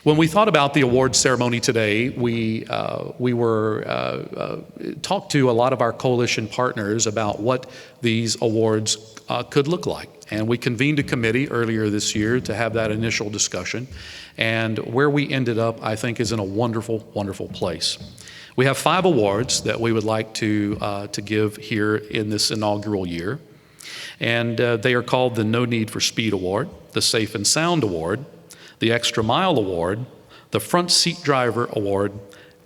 When we thought about the award ceremony today, we talked to a lot of our coalition partners about what these awards could look like. And we convened a committee earlier this year to have that initial discussion. And where we ended up, I think, is in a wonderful, wonderful place. We have 5 awards that we would like to give here in this inaugural year. And they are called the No Need for Speed Award, the Safe and Sound Award, the Extra Mile Award, the Front Seat Driver Award,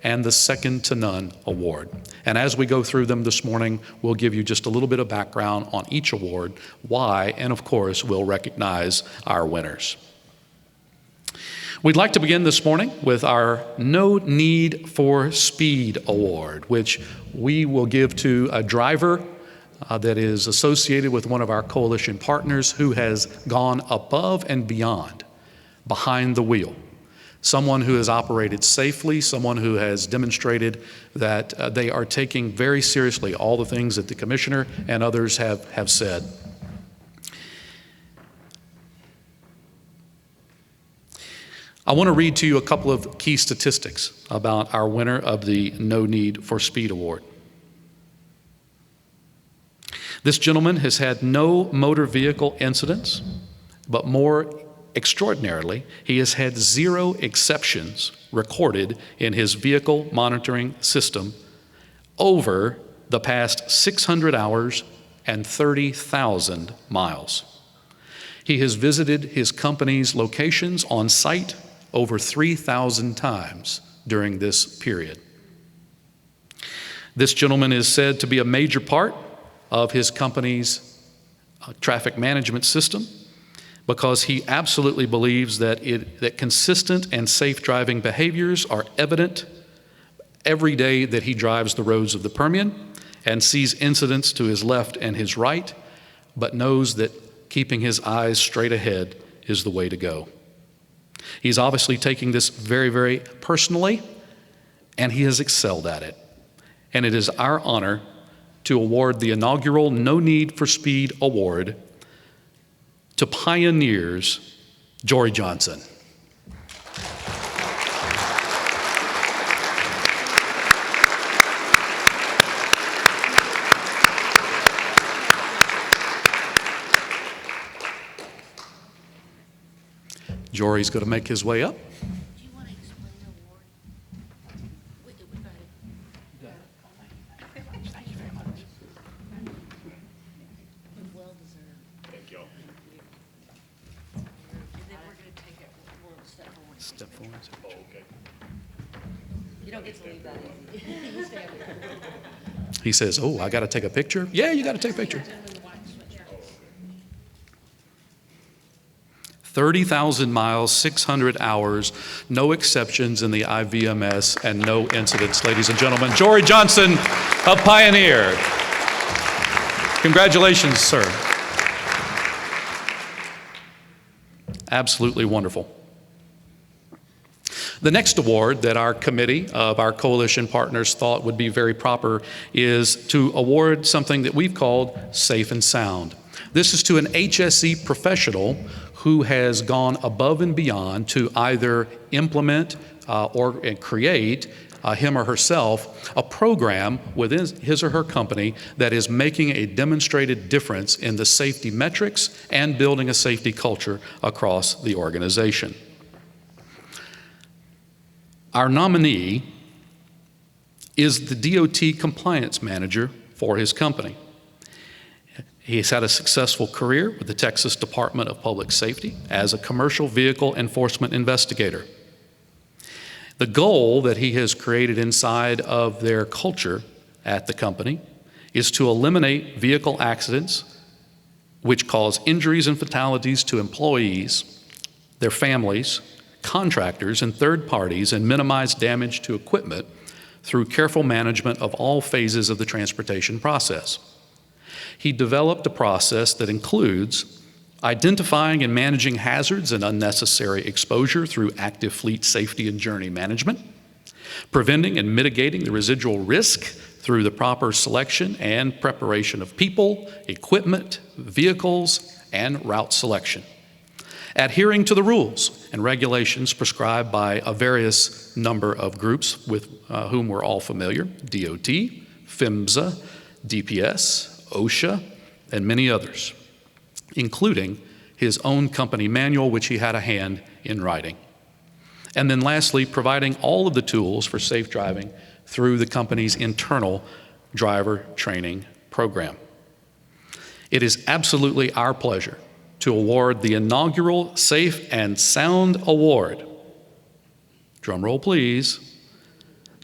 and the Second to None Award. And as we go through them this morning, we'll give you just a little bit of background on each award, why, and of course, we'll recognize our winners. We'd like to begin this morning with our No Need for Speed Award, which we will give to a driver that is associated with one of our coalition partners who has gone above and beyond, behind the wheel. Someone who has operated safely, someone who has demonstrated that they are taking very seriously all the things that the commissioner and others have said. I want to read to you a couple of key statistics about our winner of the No Need for Speed Award. This gentleman has had no motor vehicle incidents, but more extraordinarily, he has had 0 exceptions recorded in his vehicle monitoring system over the past 600 hours and 30,000 miles. He has visited his company's locations on site over 3,000 times during this period. This gentleman is said to be a major part of his company's traffic management system, because he absolutely believes that consistent and safe driving behaviors are evident every day that he drives the roads of the Permian and sees incidents to his left and his right, but knows that keeping his eyes straight ahead is the way to go. He's obviously taking this very, very personally, and he has excelled at it. And it is our honor to award the inaugural No Need for Speed Award to Pioneers Jory Johnson. Jory's going to make his way up. Do you want to explain the award? Go ahead. Thank you very much. Well deserved. Thank y'all. And then we're going to take it one step forward. Step forward. Oh, okay. You don't get to leave that easy. You stay up here. He says, "Oh, I got to take a picture?" Yeah, you got to take a picture. 30,000 miles, 600 hours, no exceptions in the IVMS, and no incidents, ladies and gentlemen. Jory Johnson of Pioneer. Congratulations, sir. Absolutely wonderful. The next award that our committee of our coalition partners thought would be very proper is to award something that we've called Safe and Sound. This is to an HSE professional who has gone above and beyond to either implement or create him or herself a program within his or her company that is making a demonstrated difference in the safety metrics and building a safety culture across the organization. Our nominee is the DOT compliance manager for his company. He's had a successful career with the Texas Department of Public Safety as a commercial vehicle enforcement investigator. The goal that he has created inside of their culture at the company is to eliminate vehicle accidents which cause injuries and fatalities to employees, their families, contractors, and third parties, and minimize damage to equipment through careful management of all phases of the transportation process. He developed a process that includes identifying and managing hazards and unnecessary exposure through active fleet safety and journey management, preventing and mitigating the residual risk through the proper selection and preparation of people, equipment, vehicles, and route selection, adhering to the rules and regulations prescribed by a various number of groups with whom we're all familiar: DOT, PHMSA, DPS, OSHA, and many others, including his own company manual, which he had a hand in writing. And then lastly, providing all of the tools for safe driving through the company's internal driver training program. It is absolutely our pleasure to award the inaugural Safe and Sound Award, drum roll please,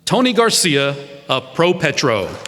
Tony Garcia of ProPetro.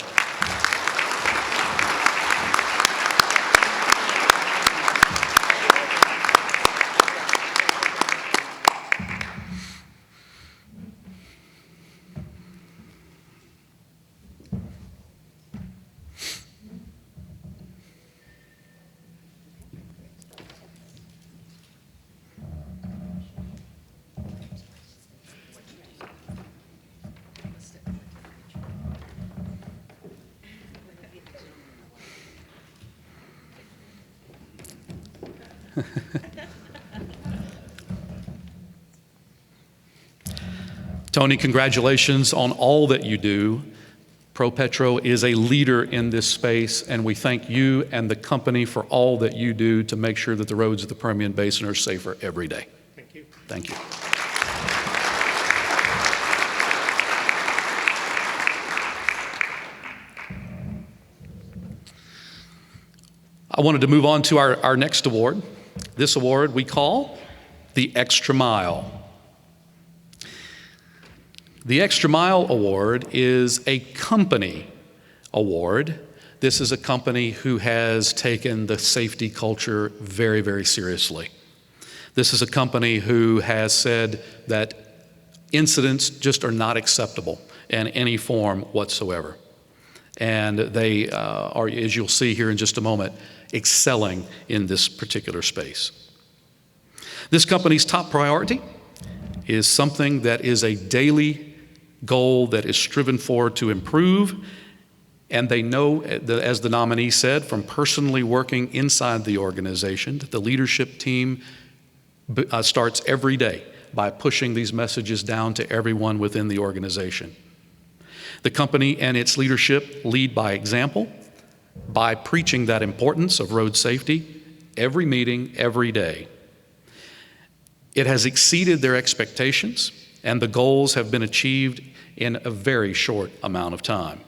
Tony, congratulations on all that you do. ProPetro is a leader in this space, and we thank you and the company for all that you do to make sure that the roads of the Permian Basin are safer every day. Thank you. Thank you. I wanted to move on to our next award. This award we call the Extra Mile. The Extra Mile Award is a company award. This is a company who has taken the safety culture very, very seriously. This is a company who has said that incidents just are not acceptable in any form whatsoever. And they are, as you'll see here in just a moment, excelling in this particular space. This company's top priority is something that is a daily goal that is striven for to improve, and they know, as the nominee said, from personally working inside the organization, that the leadership team starts every day by pushing these messages down to everyone within the organization. The company and its leadership lead by example, by preaching that importance of road safety every meeting, every day. It has exceeded their expectations, and the goals have been achieved in a very short amount of time.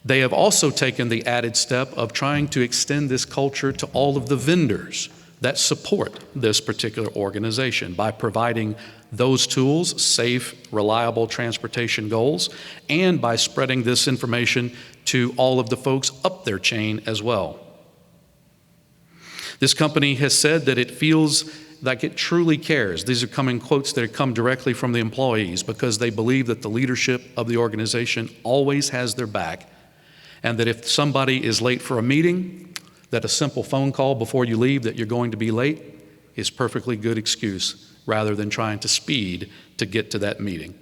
They have also taken the added step of trying to extend this culture to all of the vendors that support this particular organization by providing those tools, safe, reliable transportation goals, and by spreading this information to all of the folks up their chain as well. This company has said that it feels like it truly cares. These are coming quotes that come directly from the employees, because they believe that the leadership of the organization always has their back, and that if somebody is late for a meeting, that a simple phone call before you leave that you're going to be late is perfectly good excuse, rather than trying to speed to get to that meeting.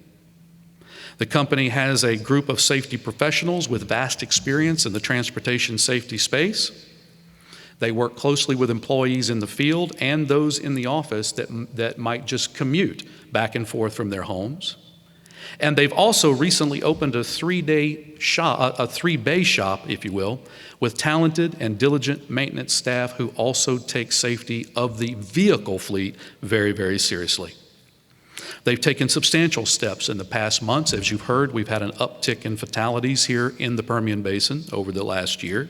The company has a group of safety professionals with vast experience in the transportation safety space. They work closely with employees in the field and those in the office that might just commute back and forth from their homes. And they've also recently opened a three-bay shop, if you will, with talented and diligent maintenance staff who also take safety of the vehicle fleet very, very seriously. They've taken substantial steps in the past months. As you've heard, we've had an uptick in fatalities here in the Permian Basin over the last year.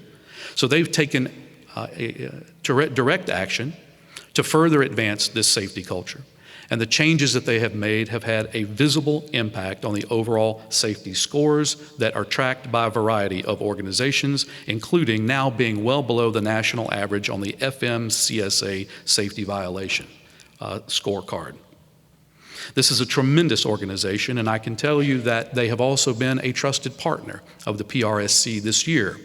So they've taken direct action to further advance this safety culture. And the changes that they have made have had a visible impact on the overall safety scores that are tracked by a variety of organizations, including now being well below the national average on the FMCSA safety violation scorecard. This is a tremendous organization, and I can tell you that they have also been a trusted partner of the PRSC this year.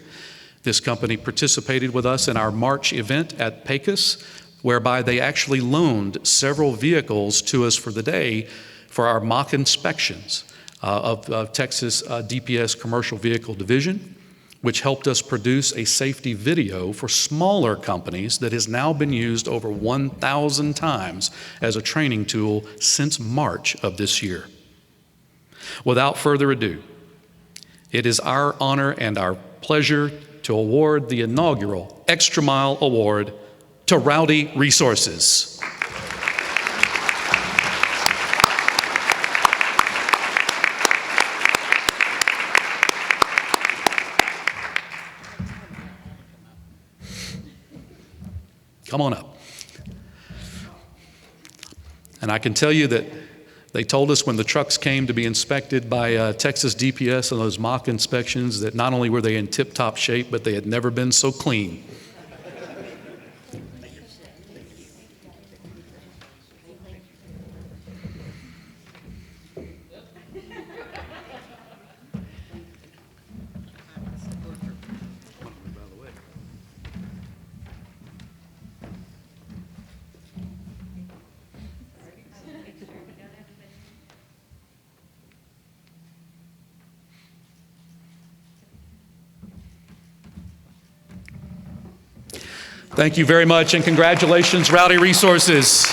This company participated with us in our March event at Pecos, whereby they actually loaned several vehicles to us for the day for our mock inspections of Texas DPS Commercial Vehicle Division. which helped us produce a safety video for smaller companies that has now been used over 1,000 times as a training tool since March of this year. Without further ado, it is our honor and our pleasure to award the inaugural Extra Mile Award to Rowdy Resources. Come on up. And I can tell you that they told us when the trucks came to be inspected by Texas DPS on those mock inspections that not only were they in tip-top shape, but they had never been so clean. Thank you very much, and congratulations, Rowdy Resources.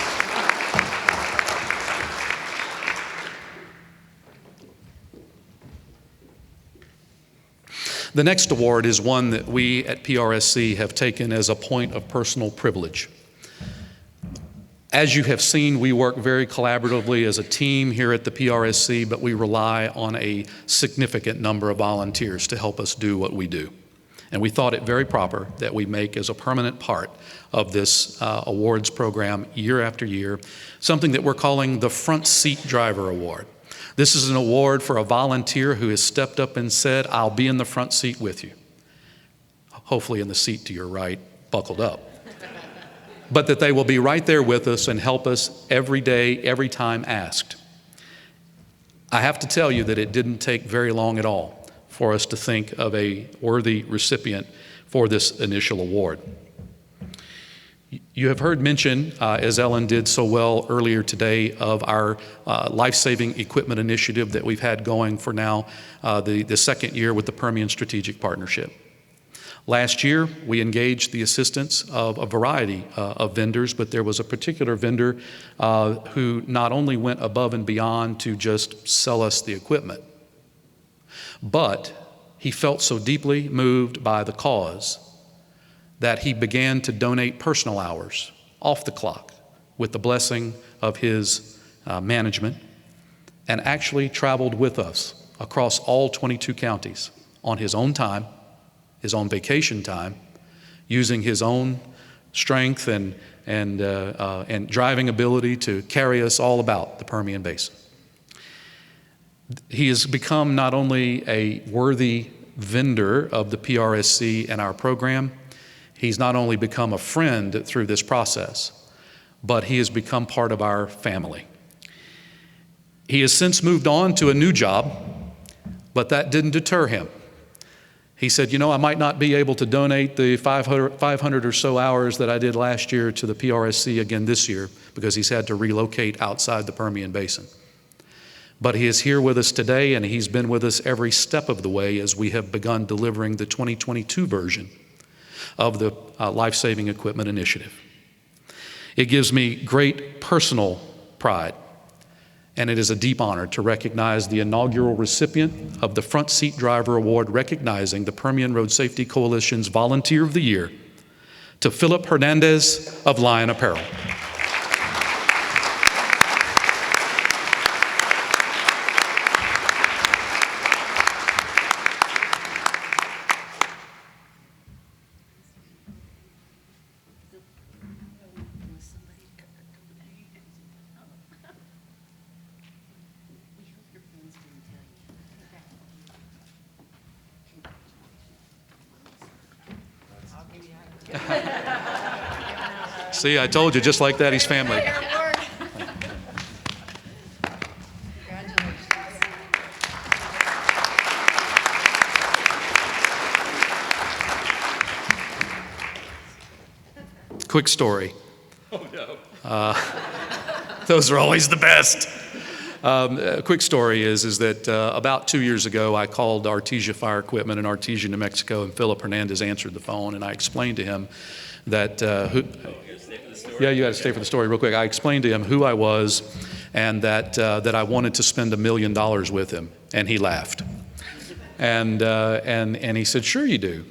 The next award is one that we at PRSC have taken as a point of personal privilege. As you have seen, we work very collaboratively as a team here at the PRSC, but we rely on a significant number of volunteers to help us do what we do. And we thought it very proper that we make as a permanent part of this awards program year after year, something that we're calling the Front Seat Driver Award. This is an award for a volunteer who has stepped up and said, I'll be in the front seat with you. Hopefully in the seat to your right, buckled up. But that they will be right there with us and help us every day, every time asked. I have to tell you that it didn't take very long at all for us to think of a worthy recipient for this initial award. You have heard mention, as Ellen did so well earlier today, of our life-saving equipment initiative that we've had going for now the second year with the Permian Strategic Partnership. Last year, we engaged the assistance of a variety of vendors, but there was a particular vendor who not only went above and beyond to just sell us the equipment, but he felt so deeply moved by the cause that he began to donate personal hours off the clock with the blessing of his management, and actually traveled with us across all 22 counties on his own time, his own vacation time, using his own strength and driving ability to carry us all about the Permian Basin. He has become not only a worthy vendor of the PRSC and our program, he's not only become a friend through this process, but he has become part of our family. He has since moved on to a new job, but that didn't deter him. He said, you know, I might not be able to donate the 500 or so hours that I did last year to the PRSC again this year because he's had to relocate outside the Permian Basin. But he is here with us today, and he's been with us every step of the way as we have begun delivering the 2022 version of the Life-Saving Equipment Initiative. It gives me great personal pride, and it is a deep honor to recognize the inaugural recipient of the Front Seat Driver Award, recognizing the Permian Road Safety Coalition's Volunteer of the Year, to Philip Hernandez of Lion Apparel. See, I told you, just like that, he's family. Quick story. Oh, no. Those are always the best. A quick story is that about 2 years ago, I called Artesia Fire Equipment in Artesia, New Mexico, and Philip Hernandez answered the phone, and I explained to him that yeah, you got to stay for the story real quick. I explained to him who I was and that I wanted to spend $1 million with him, and he laughed. And he said, "Sure you do.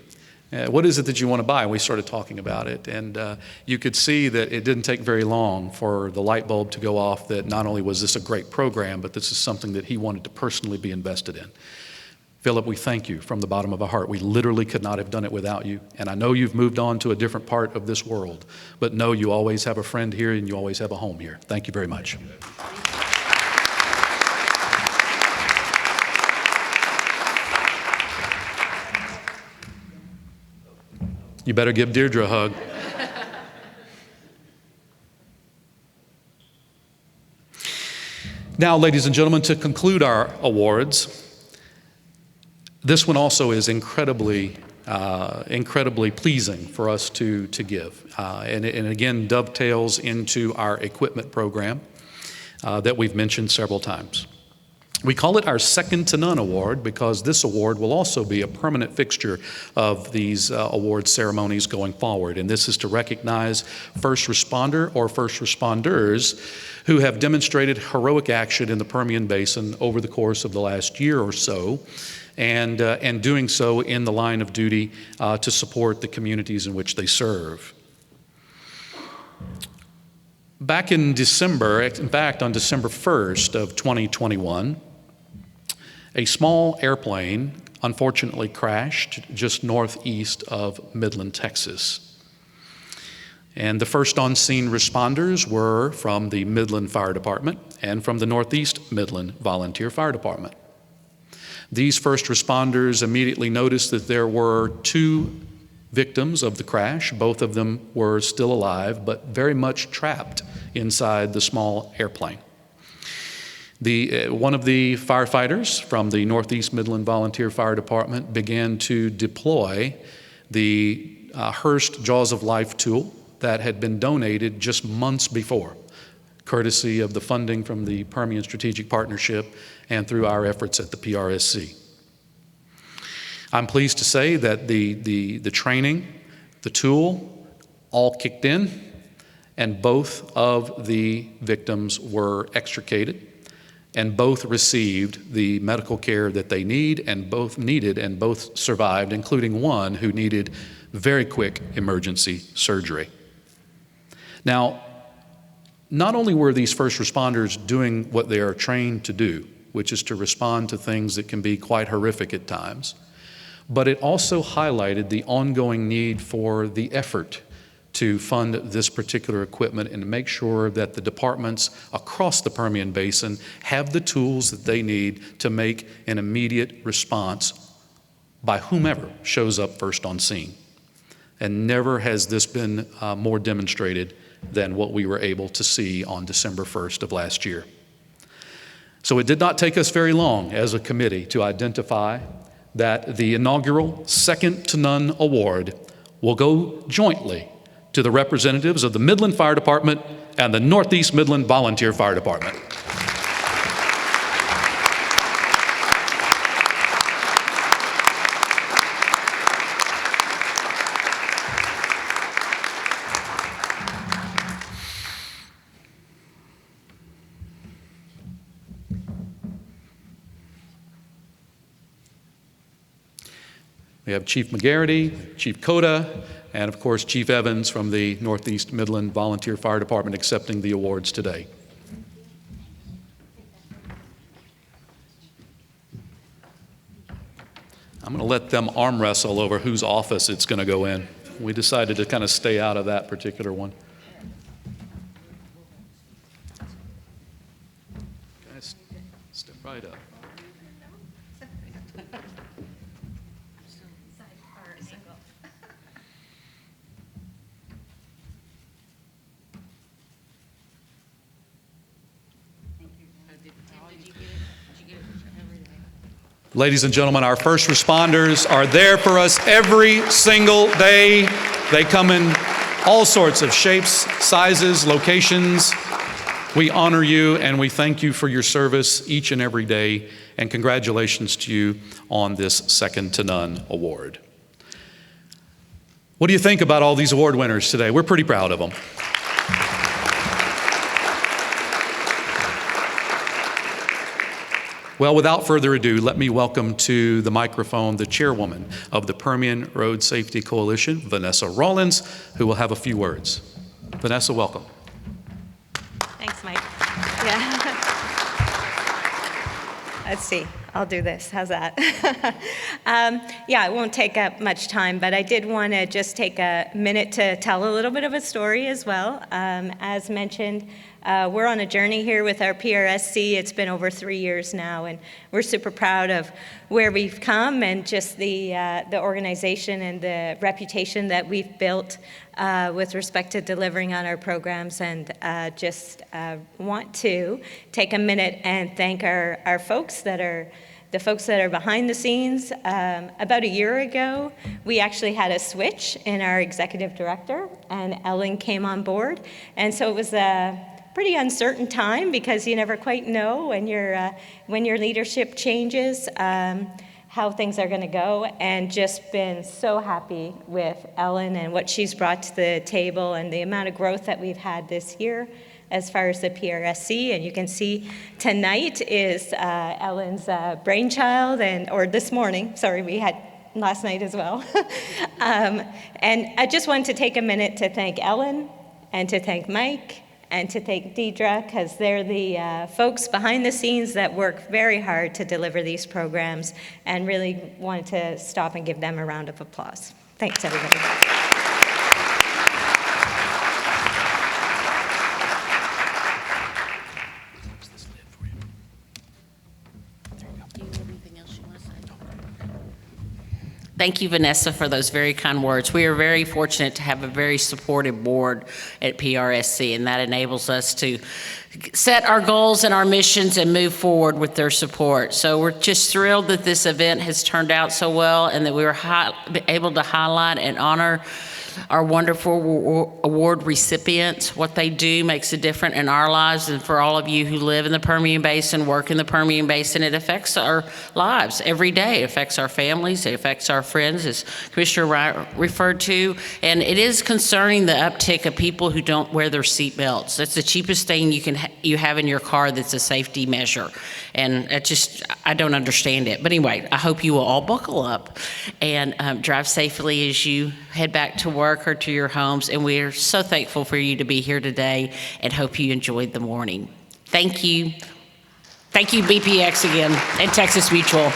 What is it that you want to buy?" And we started talking about it, and you could see that it didn't take very long for the light bulb to go off that not only was this a great program, but this is something that he wanted to personally be invested in. Philip, we thank you from the bottom of our heart. We literally could not have done it without you. And I know you've moved on to a different part of this world, but know you always have a friend here and you always have a home here. Thank you very much. You better give Deirdre a hug. Now, ladies and gentlemen, to conclude our awards, this one also is incredibly pleasing for us to give. And again, dovetails into our equipment program that we've mentioned several times. We call it our Second to None Award because this award will also be a permanent fixture of these award ceremonies going forward. And this is to recognize first responder or first responders who have demonstrated heroic action in the Permian Basin over the course of the last year or so, and doing so in the line of duty to support the communities in which they serve. Back in December, in fact, on December 1st of 2021, a small airplane unfortunately crashed just northeast of Midland, Texas. And the first on-scene responders were from the Midland Fire Department and from the Northeast Midland Volunteer Fire Department. These first responders immediately noticed that there were 2 victims of the crash. Both of them were still alive, but very much trapped inside the small airplane. One of the firefighters from the Northeast Midland Volunteer Fire Department began to deploy the Hurst Jaws of Life tool that had been donated just months before, courtesy of the funding from the Permian Strategic Partnership and through our efforts at the PRSC. I'm pleased to say that the training, the tool, all kicked in, and both of the victims were extricated, and both received the medical care that they needed and both survived, including one who needed very quick emergency surgery. Now, not only were these first responders doing what they are trained to do, which is to respond to things that can be quite horrific at times, but it also highlighted the ongoing need for the effort to fund this particular equipment and to make sure that the departments across the Permian Basin have the tools that they need to make an immediate response by whomever shows up first on scene. And never has this been more demonstrated than what we were able to see on December 1st of last year. So it did not take us very long as a committee to identify that the inaugural Second to None Award will go jointly to the representatives of the Midland Fire Department and the Northeast Midland Volunteer Fire Department. We have Chief McGarity, Chief Coda, and of course Chief Evans from the Northeast Midland Volunteer Fire Department accepting the awards today. I'm going to let them arm wrestle over whose office it's going to go in. We decided to kind of stay out of that particular one. Guys, step right up. Ladies and gentlemen, our first responders are there for us every single day. They come in all sorts of shapes, sizes, locations, We honor you and we thank you for your service each and every day, and congratulations to you on this Second to None award. What do you think about all these award winners today? We're pretty proud of them. Well, without further ado, let me welcome to the microphone the chairwoman of the Permian Road Safety Coalition, Vanessa Rawlins, who will have a few words. Vanessa, welcome. Thanks, Mike. Yeah. Let's see. I'll do this. How's that? Yeah, it won't take up much time, but I did want to just take a minute to tell a little bit of a story as well. As mentioned, we're on a journey here with our PRSC. It's been over 3 years now, and we're super proud of where we've come and just the organization and the reputation that we've built with respect to delivering on our programs, and just want to take a minute and thank our folks that are the folks that are behind the scenes. About a year ago, we actually had a switch in our executive director, and Ellen came on board, and so it was a pretty uncertain time because you never quite know when your leadership changes how things are going to go, and just been so happy with Ellen and what she's brought to the table and the amount of growth that we've had this year as far as the PRSC. And you can see tonight is Ellen's brainchild, or this morning, sorry, we had last night as well. And I just wanted to take a minute to thank Ellen and to thank Mike and to thank Deidre, because they're the folks behind the scenes that work very hard to deliver these programs, and really wanted to stop and give them a round of applause. Thanks, everybody. Thank you, Vanessa, for those very kind words. We are very fortunate to have a very supportive board at PRSC, and that enables us to set our goals and our missions and move forward with their support. So we're just thrilled that this event has turned out so well, and that we were able to highlight and honor our wonderful award recipients. What they do makes a difference in our lives, and for all of you who live in the Permian Basin, work in the Permian Basin, it affects our lives every day. It affects our families, it affects our friends, as Commissioner Wright referred to, and it is concerning the uptick of people who don't wear their seat belts. That's the cheapest thing you have in your car that's a safety measure, and I don't understand it. But anyway, I hope you will all buckle up and drive safely as you head back to work or to your homes, and we are so thankful for you to be here today and hope you enjoyed the morning. Thank you. Thank you, BPX again, and Texas Mutual.